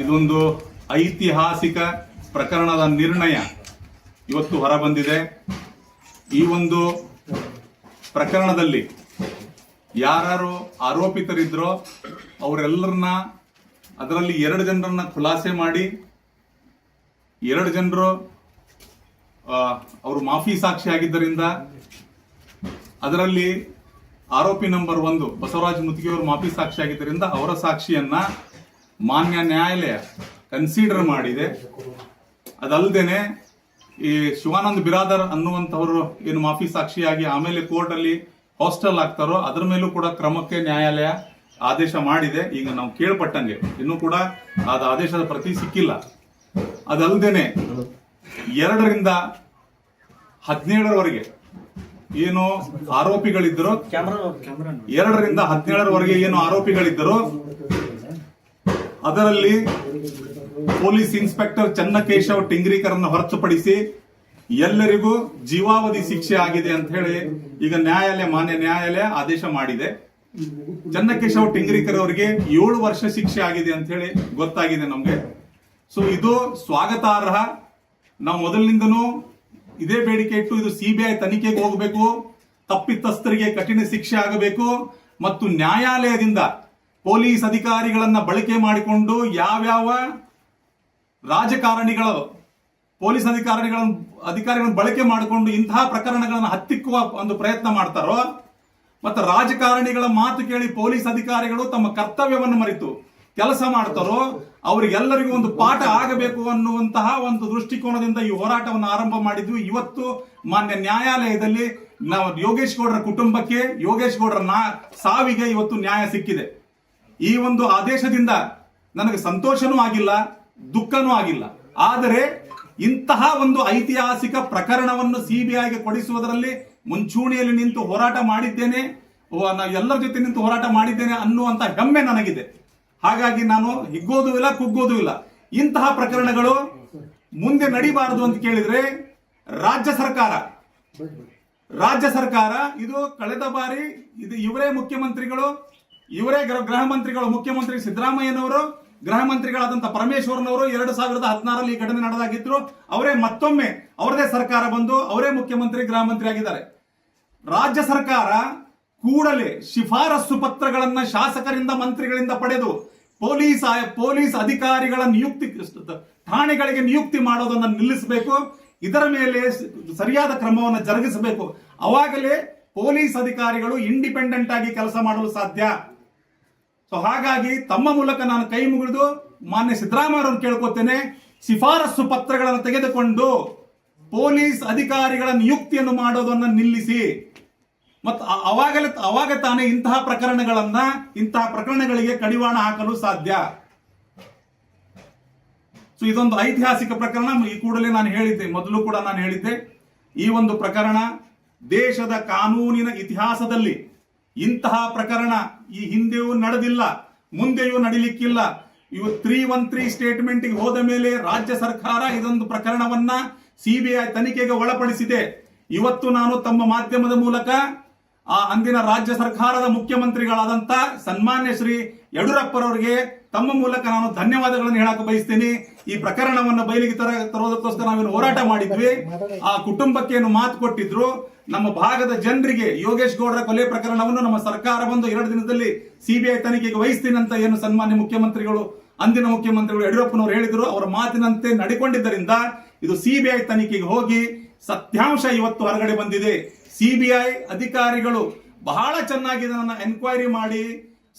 ಇದೊಂದು ಐತಿಹಾಸಿಕ ಪ್ರಕರಣದ ನಿರ್ಣಯ ಇವತ್ತು ಹೊರಬಂದಿದೆ. ಈ ಒಂದು ಪ್ರಕರಣದಲ್ಲಿ ಯಾರು ಆರೋಪಿತರಿದ್ರೋ ಅವರೆಲ್ಲರನ್ನ, ಅದರಲ್ಲಿ 2 ಜನರನ್ನ ಖುಲಾಸೆ ಮಾಡಿ 2 ಜನರು ಅವರು ಮಾಫಿ ಸಾಕ್ಷಿ ಆಗಿದ್ದರಿಂದ ಅದರಲ್ಲಿ ಆರೋಪಿ ನಂಬರ್ 1 ಬಸವರಾಜ ಮುತ್ತಿಗೆ ಅವರು ಮಾಫಿ ಸಾಕ್ಷಿ ಆಗಿದ್ದರಿಂದ ಅವರ ಸಾಕ್ಷಿಯನ್ನ ಮಾನ್ಯ ನ್ಯಾಯಾಲಯ ಕನ್ಸಿಡರ್ ಮಾಡಿದೆ. ಅದಲ್ಲದೇನೆ ಈ ಶಿವಾನಂದ್ ಬಿರಾದರ್ ಅನ್ನುವಂಥವರು ಏನು ಮಾಫಿ ಸಾಕ್ಷಿಯಾಗಿ ಆಮೇಲೆ ಕೋರ್ಟ್ ಅಲ್ಲಿ ಹಾಸ್ಟೆಲ್ ಆಗ್ತಾರೋ ಅದರ ಮೇಲೂ ಕೂಡ ಕ್ರಮಕ್ಕೆ ನ್ಯಾಯಾಲಯ ಆದೇಶ ಮಾಡಿದೆ. ಈಗ ನಾವು ಕೇಳ್ಪಟ್ಟಂಗೆ ಇನ್ನೂ ಕೂಡ ಅದು ಆದೇಶದ ಪ್ರತಿ ಸಿಕ್ಕಿಲ್ಲ. ಅದಲ್ಲದೇನೆ 2 ರಿಂದ 17ರವರೆಗೆ ಏನು ಆರೋಪಿಗಳಿದ್ದರು, 2 ರಿಂದ 17ರವರೆಗೆ ಏನು ಆರೋಪಿಗಳಿದ್ದರು ಅದರಲ್ಲಿ ಪೊಲೀಸ್ ಇನ್ಸ್ಪೆಕ್ಟರ್ ಚನ್ನಕೇಶವ್ ಟಿಂಗ್ರಿಕರನ್ನು ಹೊರತುಪಡಿಸಿ ಎಲ್ಲರಿಗೂ ಜೀವಾವಧಿ ಶಿಕ್ಷೆ ಆಗಿದೆ ಅಂತ ಹೇಳಿ ಈಗ ಮಾನ್ಯ ನ್ಯಾಯಾಲಯ ಆದೇಶ ಮಾಡಿದೆ. ಚನ್ನಕೇಶವ್ ಟಿಂಗ್ರಿಕರ್ ಅವರಿಗೆ 7 ವರ್ಷ ಶಿಕ್ಷೆ ಆಗಿದೆ ಅಂತ ಹೇಳಿ ಗೊತ್ತಾಗಿದೆ ನಮ್ಗೆ. ಸೊ ಇದು ಸ್ವಾಗತಾರ್ಹ. ನಾವು ಮೊದಲಿನಿಂದನೂ ಇದೇ ಬೇಡಿಕೆ ಇಟ್ಟು ಇದು ಸಿಬಿಐ ತನಿಖೆಗೆ ಹೋಗಬೇಕು, ತಪ್ಪಿತಸ್ಥರಿಗೆ ಕಠಿಣ ಶಿಕ್ಷೆ ಆಗಬೇಕು ಮತ್ತು ನ್ಯಾಯಾಲಯದಿಂದ ಪೊಲೀಸ್ ಅಧಿಕಾರಿಗಳನ್ನ ಬಳಕೆ ಮಾಡಿಕೊಂಡು ಯಾವ್ಯಾವ ರಾಜಕಾರಣಿಗಳು ಪೊಲೀಸ್ ಅಧಿಕಾರಿಗಳನ್ನು ಬಳಕೆ ಮಾಡಿಕೊಂಡು ಇಂತಹ ಪ್ರಕರಣಗಳನ್ನು ಹತ್ತಿಕ್ಕುವ ಒಂದು ಪ್ರಯತ್ನ ಮಾಡ್ತಾರೋ ಮತ್ತು ರಾಜಕಾರಣಿಗಳ ಮಾತು ಕೇಳಿ ಪೊಲೀಸ್ ಅಧಿಕಾರಿಗಳು ತಮ್ಮ ಕರ್ತವ್ಯವನ್ನು ಮರೆತು ಕೆಲಸ ಮಾಡ್ತಾರೋ ಅವರಿಗೆಲ್ಲರಿಗೂ ಒಂದು ಪಾಠ ಆಗಬೇಕು ಅನ್ನುವಂತಹ ಒಂದು ದೃಷ್ಟಿಕೋನದಿಂದ ಈ ಹೋರಾಟವನ್ನು ಆರಂಭ ಮಾಡಿದ್ವಿ. ಇವತ್ತು ಮಾನ್ಯ ನ್ಯಾಯಾಲಯದಲ್ಲಿ ನಾವು ಯೋಗೇಶ್ ಗೌಡರ ಕುಟುಂಬಕ್ಕೆ, ಯೋಗೇಶ್ ಗೌಡರ ಸಾವಿಗೆ ಇವತ್ತು ನ್ಯಾಯ ಸಿಕ್ಕಿದೆ. ಈ ಒಂದು ಆದೇಶದಿಂದ ನನಗೆ ಸಂತೋಷನೂ ಆಗಿಲ್ಲ, ದುಃಖನೂ ಆಗಿಲ್ಲ. ಆದರೆ ಇಂತಹ ಒಂದು ಐತಿಹಾಸಿಕ ಪ್ರಕರಣವನ್ನು ಸಿಬಿಐಗೆ ಕೊಡಿಸುವುದರಲ್ಲಿ ಮುಂಚೂಣಿಯಲ್ಲಿ ನಿಂತು ಹೋರಾಟ ಮಾಡಿದ್ದೇನೆ, ಎಲ್ಲರ ಜೊತೆ ನಿಂತು ಹೋರಾಟ ಮಾಡಿದ್ದೇನೆ ಅನ್ನುವಂತ ಹೆಮ್ಮೆ ನನಗಿದೆ. ಹಾಗಾಗಿ ನಾನು ಹಿಗ್ಗೋದು ಇಲ್ಲ, ಕುಗ್ಗೋದು ಇಲ್ಲ. ಇಂತಹ ಪ್ರಕರಣಗಳು ಮುಂದೆ ನಡಿಬಾರದು ಅಂತ ಕೇಳಿದ್ರೆ ರಾಜ್ಯ ಸರ್ಕಾರ ಇದು ಕಳೆದ ಬಾರಿ ಇವರೇ ಮುಖ್ಯಮಂತ್ರಿಗಳು, ಇವರೇ ಗೃಹ ಮಂತ್ರಿಗಳು, ಮುಖ್ಯಮಂತ್ರಿ ಸಿದ್ದರಾಮಯ್ಯನವರು, ಗೃಹ ಮಂತ್ರಿಗಳಾದಂತಹ ಪರಮೇಶ್ವರನವರು 2016ರಲ್ಲಿ ಈ ಘಟನೆ ನಡೆದಾಗಿದ್ರು. ಅವರೇ ಮತ್ತೊಮ್ಮೆ ಅವರದೇ ಸರ್ಕಾರ ಬಂದು ಅವರೇ ಮುಖ್ಯಮಂತ್ರಿ, ಗೃಹ ಮಂತ್ರಿ ಆಗಿದ್ದಾರೆ. ರಾಜ್ಯ ಸರ್ಕಾರ ಕೂಡಲೇ ಶಿಫಾರಸು ಪತ್ರಗಳನ್ನ ಶಾಸಕರಿಂದ, ಮಂತ್ರಿಗಳಿಂದ ಪಡೆದು ಪೊಲೀಸ್ ಅಧಿಕಾರಿಗಳ ನಿಯುಕ್ತಿ, ಠಾಣೆಗಳಿಗೆ ನಿಯುಕ್ತಿ ಮಾಡೋದನ್ನ ನಿಲ್ಲಿಸಬೇಕು. ಇದರ ಮೇಲೆ ಸರಿಯಾದ ಕ್ರಮವನ್ನು ಜರುಗಿಸಬೇಕು. ಅವಾಗಲೇ ಪೊಲೀಸ್ ಅಧಿಕಾರಿಗಳು ಇಂಡಿಪೆಂಡೆಂಟ್ ಆಗಿ ಕೆಲಸ ಮಾಡಲು ಸಾಧ್ಯ. ಸೊ ಹಾಗಾಗಿ ತಮ್ಮ ಮೂಲಕ ನಾನು ಕೈ ಮುಗಿದು ಮಾನ್ಯ ಸಿದ್ದರಾಮಯ್ಯ ಅವರನ್ನು ಕೇಳ್ಕೊತೇನೆ, ಶಿಫಾರಸು ಪತ್ರಗಳನ್ನು ತೆಗೆದುಕೊಂಡು ಪೊಲೀಸ್ ಅಧಿಕಾರಿಗಳ ನಿಯುಕ್ತಿಯನ್ನು ಮಾಡೋದನ್ನ ನಿಲ್ಲಿಸಿ. ಮತ್ತು ಅವಾಗ ತಾನೇ ಇಂತಹ ಪ್ರಕರಣಗಳಿಗೆ ಕಡಿವಾಣ ಹಾಕಲು ಸಾಧ್ಯ. ಸೊ ಇದೊಂದು ಐತಿಹಾಸಿಕ ಪ್ರಕರಣ. ಈ ಕೂಡಲೇ ನಾನು ಹೇಳಿದ್ದೆ, ಮೊದಲು ಕೂಡ ನಾನು ಹೇಳಿದ್ದೆ, ಈ ಒಂದು ಪ್ರಕರಣ ದೇಶದ ಕಾನೂನಿನ ಇತಿಹಾಸದಲ್ಲಿ ಇಂತಹ ಪ್ರಕರಣ ಈ ಹಿಂದೆಯೂ ನಡೆದಿಲ್ಲ, ಮುಂದೆಯೂ ನಡಿಲಿಕ್ಕಿಲ್ಲ. ಇವು 313 ಸ್ಟೇಟ್ಮೆಂಟ್ ಹೋದ ಮೇಲೆ ರಾಜ್ಯ ಸರ್ಕಾರ ಇದೊಂದು ಪ್ರಕರಣವನ್ನ ಸಿಬಿಐ ತನಿಖೆಗೆ ಒಳಪಡಿಸಿದೆ. ಇವತ್ತು ನಾನು ತಮ್ಮ ಮಾಧ್ಯಮದ ಮೂಲಕ ಅಂದಿನ ರಾಜ್ಯ ಸರ್ಕಾರದ ಮುಖ್ಯಮಂತ್ರಿಗಳಾದಂತ ಸನ್ಮಾನ್ಯ ಶ್ರೀ ಯಡಿಯೂರಪ್ಪರವರಿಗೆ ತಮ್ಮ ಮೂಲಕ ನಾನು ಧನ್ಯವಾದಗಳನ್ನು ಹೇಳಕ್ಕೆ ಬಯಸ್ತೀನಿ. ಈ ಪ್ರಕರಣವನ್ನು ಬಯಲಿಗೆ ತರೋದಕ್ಕೋಸ್ಕರ ನಾವೇನು ಹೋರಾಟ ಮಾಡಿದ್ವಿ. ಆ ಕುಟುಂಬಕ್ಕೆ ಏನು ಮಾತು ಕೊಟ್ಟಿದ್ರು, ನಮ್ಮ ಭಾಗದ ಜನರಿಗೆ ಯೋಗೇಶ್ ಗೌಡರ ಕೊಲೆ ಪ್ರಕರಣವನ್ನು ನಮ್ಮ ಸರ್ಕಾರ ಬಂದು 2 ದಿನದಲ್ಲಿ ಸಿಬಿಐ ತನಿಖೆಗೆ ವಹಿಸ್ತೀನಿ ಅಂತ ಏನು ಸನ್ಮಾನ್ಯ ಮುಖ್ಯಮಂತ್ರಿಗಳು, ಅಂದಿನ ಮುಖ್ಯಮಂತ್ರಿಗಳು ಯಡಿಯೂರಪ್ಪನವರು ಹೇಳಿದ್ರು, ಅವರ ಮಾತಿನಂತೆ ನಡೆಕೊಂಡಿದ್ದರಿಂದ ಇದು ಸಿಬಿಐ ತನಿಖೆಗೆ ಹೋಗಿ ಸತ್ಯಾಂಶ ಇವತ್ತು ಹೊರಗಡೆ ಬಂದಿದೆ. ಸಿಬಿಐ ಅಧಿಕಾರಿಗಳು ಬಹಳ ಚೆನ್ನಾಗಿ ಇದನ್ನ ಎನ್ಕ್ವೈರಿ ಮಾಡಿ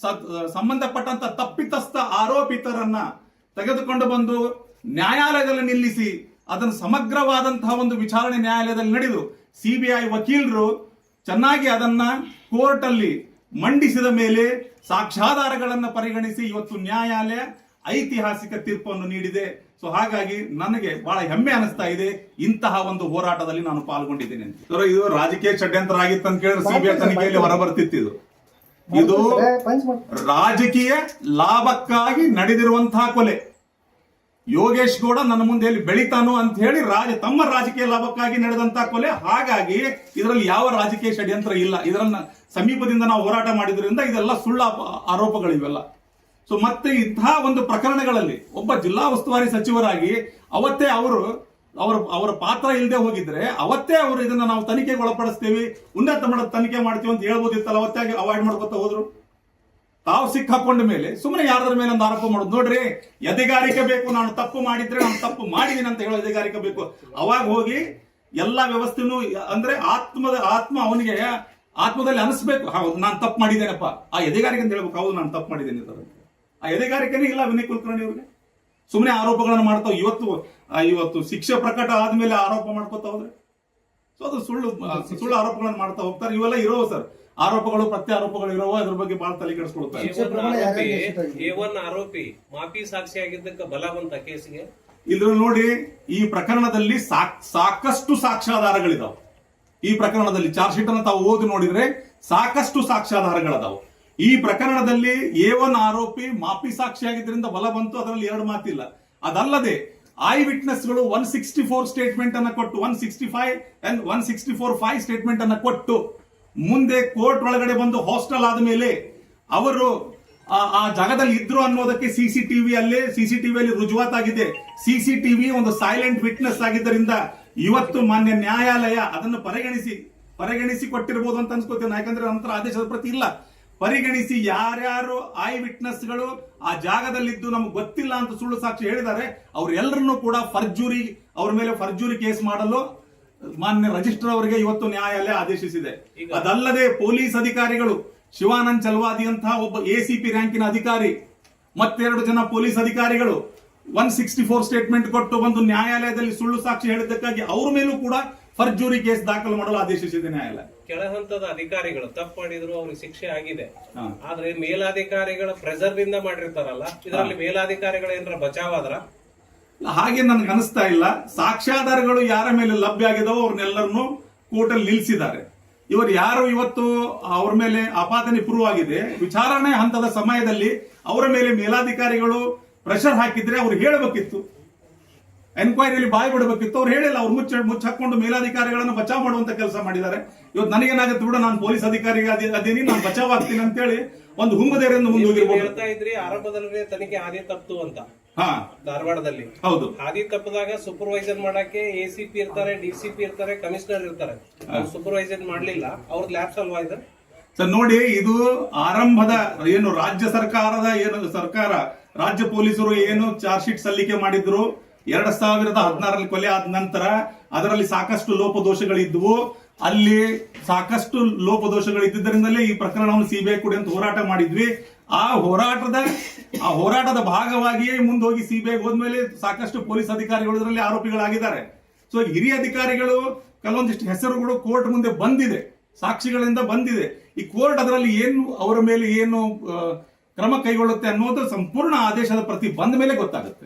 ಸಂಬಂಧಪಟ್ಟಂತ ತಪ್ಪಿತಸ್ಥ ಆರೋಪಿತರನ್ನ ತೆಗೆದುಕೊಂಡು ಬಂದು ನ್ಯಾಯಾಲಯದಲ್ಲಿ ನಿಲ್ಲಿಸಿ ಅದನ್ನು ಸಮಗ್ರವಾದಂತಹ ಒಂದು ವಿಚಾರಣೆ ನ್ಯಾಯಾಲಯದಲ್ಲಿ ನಡೆದು ಸಿಬಿಐ ವಕೀಲರು ಚೆನ್ನಾಗಿ ಅದನ್ನ ಕೋರ್ಟ್ ಅಲ್ಲಿ ಮಂಡಿಸಿದ ಮೇಲೆ ಸಾಕ್ಷ್ಯಾಧಾರಗಳನ್ನು ಪರಿಗಣಿಸಿ ಇವತ್ತು ನ್ಯಾಯಾಲಯ ಐತಿಹಾಸಿಕ ತೀರ್ಪನ್ನು ನೀಡಿದೆ. ಸೊ ಹಾಗಾಗಿ ನನಗೆ ಬಹಳ ಹೆಮ್ಮೆ ಅನಿಸ್ತಾ ಇದೆ ಇಂತಹ ಒಂದು ಹೋರಾಟದಲ್ಲಿ ನಾನು ಪಾಲ್ಗೊಂಡಿದ್ದೇನೆ ಅಂತ. ಇದು ರಾಜಕೀಯ ಷಡ್ಯಂತ್ರ ಆಗಿತ್ತು ಅಂತ ಕೇಳಿದ್ರೆ ಸಿಬಿಐ ತನಿಖೆಯಲ್ಲಿ ಹೊರಬರ್ತಿತ್ತು. ಇದು ರಾಜಕೀಯ ಲಾಭಕ್ಕಾಗಿ ನಡೆದಿರುವಂತಹ ಕೊಲೆ. ಯೋಗೇಶ್ ಗೌಡ ನನ್ನ ಮುಂದೆ ಎಲ್ಲಿ ಬೆಳಿತಾನೋ ಅಂತ ಹೇಳಿ ತಮ್ಮ ರಾಜಕೀಯ ಲಾಭಕ್ಕಾಗಿ ನಡೆದಂತಹ ಕೊಲೆ. ಹಾಗಾಗಿ ಇದರಲ್ಲಿ ಯಾವ ರಾಜಕೀಯ ಷಡ್ಯಂತ್ರ ಇಲ್ಲ. ಇದರನ್ನ ಸಮೀಪದಿಂದ ನಾವು ಹೋರಾಟ ಮಾಡಿದ್ರಿಂದ ಇದೆಲ್ಲ ಸುಳ್ಳು ಆರೋಪಗಳಿವೆಲ್ಲ. ಸೊ ಮತ್ತೆ ಇಂತಹ ಒಂದು ಪ್ರಕರಣಗಳಲ್ಲಿ ಒಬ್ಬ ಜಿಲ್ಲಾ ಉಸ್ತುವಾರಿ ಸಚಿವರಾಗಿ ಅವತ್ತೇ ಅವರ ಪಾತ್ರ ಇಲ್ಲದೆ ಹೋಗಿದ್ರೆ ಅವತ್ತೇ ಅವರು ಇದನ್ನ ನಾವು ತನಿಖೆಗೆ ಒಳಪಡಿಸ್ತೀವಿ, ಉನ್ನತ ಮಟ್ಟದ ತನಿಖೆ ಮಾಡ್ತೀವಿ ಅಂತ ಹೇಳ್ಬೋದಿತ್ತಲ್ಲ, ಅವತ್ತೇ ಅವಾಯ್ಡ್ ಮಾಡ್ಕೊತ ಹೋದ್ರು. ತಾವು ಸಿಕ್ಕಾಕೊಂಡ ಮೇಲೆ ಸುಮ್ಮನೆ ಯಾರದ್ರ ಮೇಲೆ ಒಂದು ಆರೋಪ ಮಾಡೋದು. ನೋಡ್ರಿ, ಎದೆಗಾರಿಕೆ ಬೇಕು, ನಾನು ತಪ್ಪು ಮಾಡಿದ್ರೆ ನಾನು ತಪ್ಪು ಮಾಡಿದೀನಿ ಅಂತ ಹೇಳೋ ಎದೆಗಾರಿಕೆ ಬೇಕು. ಅವಾಗ ಹೋಗಿ ಎಲ್ಲಾ ವ್ಯವಸ್ಥೆನೂ ಅಂದ್ರೆ ಆತ್ಮ ಅವನಿಗೆ ಆತ್ಮದಲ್ಲಿ ಅನಿಸ್ಬೇಕು, ಹೌದು ನಾನು ತಪ್ಪು ಮಾಡಿದ್ದೇನಪ್ಪ, ಆ ಎದೆಗಾರಿಕೆ ಅಂತ ಹೇಳ್ಬೇಕು, ಹೌದು ನಾನು ತಪ್ಪು ಮಾಡಿದ್ದೇನೆ. ಆ ಎದೆಗಾರಿಕೆನೇ ಇಲ್ಲ ವಿನಯ್ ಕುಲಕರ್ಣಿ ಅವ್ರಿಗೆ. ಸುಮ್ಮನೆ ಆರೋಪಗಳನ್ನು ಮಾಡ್ತಾವ. ಇವತ್ತು ಶಿಕ್ಷೆ ಪ್ರಕಟ ಆದ್ಮೇಲೆ ಆರೋಪ ಮಾಡ್ಕೋತ ಹೋದ್ರೆ ಸೊ ಅದು ಸುಳ್ಳು ಆರೋಪಗಳನ್ನು ಮಾಡ್ತಾ ಹೋಗ್ತಾರೆ. ಇವೆಲ್ಲ ಇರೋ ಸರ್ ಆರೋಪಗಳು ಪ್ರತ್ಯಾರೋಪಗಳು ಇರೋ, ಅದ್ರ ಬಗ್ಗೆ ಬಹಳ ತಲೆ ಕೆಡಿಸ್ಕೊಳ್ತಾರೆ. ಆರೋಪಿ ಮಾಪಿ ಸಾಕ್ಷಿಯಾಗಿದ್ದಕ್ಕೆ ಬಲ ಬಂತ ಕೇಸಿಗೆ. ಇದ್ರ ನೋಡಿ, ಈ ಪ್ರಕರಣದಲ್ಲಿ ಸಾಕಷ್ಟು ಸಾಕ್ಷ್ಯಾಧಾರಗಳಿದಾವೆ. ಈ ಪ್ರಕರಣದಲ್ಲಿ ಚಾರ್ಜ್ ಶೀಟ್ ಅನ್ನು ತಾವು ಓದಿ ನೋಡಿದ್ರೆ ಸಾಕಷ್ಟು ಸಾಕ್ಷ್ಯಾಧಾರಗಳದಾವು. ಈ ಪ್ರಕರಣದಲ್ಲಿ A1 ಆರೋಪಿ ಮಾಪಿ ಸಾಕ್ಷಿಯಾಗಿದ್ದರಿಂದ ಬಲ ಬಂತು, ಅದರಲ್ಲಿ ಎರಡು ಮಾತಿಲ್ಲ. ಅದಲ್ಲದೆ ಐ ವಿಟ್ನೆಸ್ಗಳು 164 ಸ್ಟೇಟ್ಮೆಂಟ್ ಅನ್ನ ಕೊಟ್ಟು 165 ಅಂಡ್ 164(5) ಸ್ಟೇಟ್ಮೆಂಟ್ ಅನ್ನ ಕೊಟ್ಟು ಮುಂದೆ ಕೋರ್ಟ್ ಒಳಗಡೆ ಬಂದು ಹಾಸ್ಟೆಲ್ ಆದ್ಮೇಲೆ ಅವರು ಆ ಜಾಗದಲ್ಲಿ ಇದ್ರು ಅನ್ನೋದಕ್ಕೆ ಸಿಸಿಟಿವಿಯಲ್ಲಿ ರುಜುವಾತಾಗಿದೆ. ಸಿಸಿಟಿವಿ ಒಂದು ಸೈಲೆಂಟ್ ವಿಟ್ನೆಸ್ ಆಗಿದ್ದರಿಂದ ಇವತ್ತು ಮಾನ್ಯ ನ್ಯಾಯಾಲಯ ಅದನ್ನು ಪರಿಗಣಿಸಿ ಕೊಟ್ಟಿರಬಹುದು ಅಂತ ಅನ್ಸ್ಕೋತೇನೆ. ಯಾಕಂದ್ರೆ ನಂತರ ಆದೇಶದ ಪ್ರತಿ ಇಲ್ಲ. ಪರಿಗಣಿಸಿ ಯಾರ್ಯಾರು ಐ ವಿಟ್ನೆಸ್ಗಳು ಆ ಜಾಗದಲ್ಲಿದ್ದು ನಮ್ಗೆ ಗೊತ್ತಿಲ್ಲ ಅಂತ ಸುಳ್ಳು ಸಾಕ್ಷಿ ಹೇಳಿದ್ದಾರೆ, ಅವರೆಲ್ಲರನ್ನೂ ಕೂಡ ಅವ್ರ ಮೇಲೆ ಫರ್ಜೂರಿ ಕೇಸ್ ಮಾಡಲು ಮಾನ್ಯ ರಿಜಿಸ್ಟ್ರಾರ್ ಅವರಿಗೆ ಇವತ್ತು ನ್ಯಾಯಾಲಯ ಆದೇಶಿಸಿದೆ. ಅದಲ್ಲದೆ ಪೊಲೀಸ್ ಅಧಿಕಾರಿಗಳು ಶಿವಾನಂದ್ ಚಲ್ವಾದಿ ಅಂತಹ ಒಬ್ಬ ACP ರ್ಯಾಂಕಿನ ಅಧಿಕಾರಿ ಮತ್ತೆರಡು ಜನ ಪೊಲೀಸ್ ಅಧಿಕಾರಿಗಳು 164 ಸ್ಟೇಟ್ಮೆಂಟ್ ಕೊಟ್ಟು ಬಂದು ನ್ಯಾಯಾಲಯದಲ್ಲಿ ಸುಳ್ಳು ಸಾಕ್ಷಿ ಹೇಳಿದ್ದಕ್ಕಾಗಿ ಅವ್ರ ಮೇಲೂ ಕೂಡ ಫರ್ಜೂರಿ ಕೇಸ್ ದಾಖಲು ಮಾಡಲು ಆದೇಶಿಸಿದೆ ನ್ಯಾಯಾಲಯ. ಕೆಳ ಹಂತದ ಅಧಿಕಾರಿಗಳು ತಪ್ಪು ಮಾಡಿದ್ರು, ಅವ್ರಿಗೆ ಶಿಕ್ಷೆ ಆಗಿದೆ. ಆದ್ರೆ ಮೇಲಾಧಿಕಾರಿಗಳ ಪ್ರೆಸರ್ ದಿಂದ ಮಾಡಿರ್ತಾರಲ್ಲ, ಇದರಲ್ಲಿ ಮೇಲಾಧಿಕಾರಿಗಳ ಏನಾರ ಬಚಾವಾದ್ರ? ಹಾಗೆ ನನ್ಗೆ ಅನಿಸ್ತಾ ಇಲ್ಲ. ಸಾಕ್ಷ್ಯಾಧಾರಗಳು ಯಾರ ಮೇಲೆ ಲಭ್ಯ ಆಗಿದಾವೋ ಅವ್ರನ್ನೆಲ್ಲರನ್ನು ಕೋರ್ಟಲ್ಲಿ ನಿಲ್ಲಿಸಿದ್ದಾರೆ. ಇವರು ಯಾರು ಇವತ್ತು ಅವ್ರ ಮೇಲೆ ಆಪಾದನೆ ಪ್ರೂವ್ ಆಗಿದೆ, ವಿಚಾರಣೆ ಹಂತದ ಸಮಯದಲ್ಲಿ ಅವರ ಮೇಲೆ ಮೇಲಾಧಿಕಾರಿಗಳು ಪ್ರೆಷರ್ ಹಾಕಿದ್ರೆ ಅವ್ರು ಹೇಳಬೇಕಿತ್ತು, ಎನ್ಕ್ವೈರಿಯಲ್ಲಿ ಬಾಯಿ ಬಿಡಬೇಕಿತ್ತು. ಅವ್ರು ಹೇಳಿಲ್ಲ, ಅವ್ರು ಮುಚ್ಚಾಕೊಂಡು ಮೇಲಾಧಿಕಾರಿಗಳನ್ನು ಬಚಾವ್ ಮಾಡುವಂತ ಕೆಲಸ ಮಾಡಿದ್ದಾರೆ. ಇವತ್ತು ನನಗೇನಾಗುತ್ತೆ ಬಿಡು, ನಾನು ಪೊಲೀಸ್ ಅಧಿಕಾರಿ ಅದೀನಿ, ನಾನು ಬಚಾವ್ ಆಗ್ತೀನಿ ಅಂತೇಳಿ ಒಂದು ಹುಂಬದೇರಿಂದ ಮುಂದೋಗಿರ್ಬೋದು. ಹೇಳ್ತಾ ಇದ್ರಿ ಆರಂಭದಲ್ಲಿ ತನಿಖೆ ಹಾದಿ ತಪ್ಪಿತು ಅಂತ. ಧಾರವಾಡದಲ್ಲಿ ಹೌದು, ಹಾದಿ ತಪ್ಪದಾಗ ಸೂಪರ್ವೈಸರ್ ಮಾಡಕ್ಕೆ ACP ಇರ್ತಾರೆ, DCP ಇರ್ತಾರೆ, ಕಮಿಷನರ್ ಇರ್ತಾರೆ. ಸೂಪರ್ವೈಸರ್ ಮಾಡ್ಲಿಲ್ಲ, ಅವ್ರದ್ದು ಲ್ಯಾಬ್ಸ್ ಅಲ್ವಾ ಇದು? ಸರ್ ನೋಡಿ, ಇದು ಆರಂಭದ ಏನು ರಾಜ್ಯ ರಾಜ್ಯ ಪೊಲೀಸರು ಏನು ಚಾರ್ಜ್ ಶೀಟ್ ಸಲ್ಲಿಕೆ ಮಾಡಿದ್ರು 2016ರಲ್ಲಿ ಕೊಲೆ ಆದ ನಂತರ ಅದರಲ್ಲಿ ಸಾಕಷ್ಟು ಲೋಪದೋಷಗಳಿದ್ವು. ಅಲ್ಲಿ ಸಾಕಷ್ಟು ಲೋಪದೋಷಗಳಿದ್ದರಿಂದಲೇ ಈ ಪ್ರಕರಣವನ್ನು CBI ಕೊಡಿ ಅಂತ ಹೋರಾಟ ಮಾಡಿದ್ವಿ. ಆ ಹೋರಾಟದ ಭಾಗವಾಗಿಯೇ ಮುಂದೋಗಿ CBI ಹೋದ್ಮೇಲೆ ಸಾಕಷ್ಟು ಪೊಲೀಸ್ ಅಧಿಕಾರಿಗಳು ಇದರಲ್ಲಿ ಆರೋಪಿಗಳಾಗಿದ್ದಾರೆ. ಸೊ ಹಿರಿಯ ಅಧಿಕಾರಿಗಳು ಕೆಲವೊಂದಿಷ್ಟು ಹೆಸರುಗಳು ಕೋರ್ಟ್ ಮುಂದೆ ಬಂದಿದೆ, ಸಾಕ್ಷಿಗಳಿಂದ ಬಂದಿದೆ. ಈ ಕೋರ್ಟ್ ಅದರಲ್ಲಿ ಏನು ಅವರ ಮೇಲೆ ಏನು ಕ್ರಮ ಕೈಗೊಳ್ಳುತ್ತೆ ಅನ್ನೋದು ಸಂಪೂರ್ಣ ಆದೇಶದ ಪ್ರತಿ ಬಂದ ಮೇಲೆ ಗೊತ್ತಾಗುತ್ತೆ.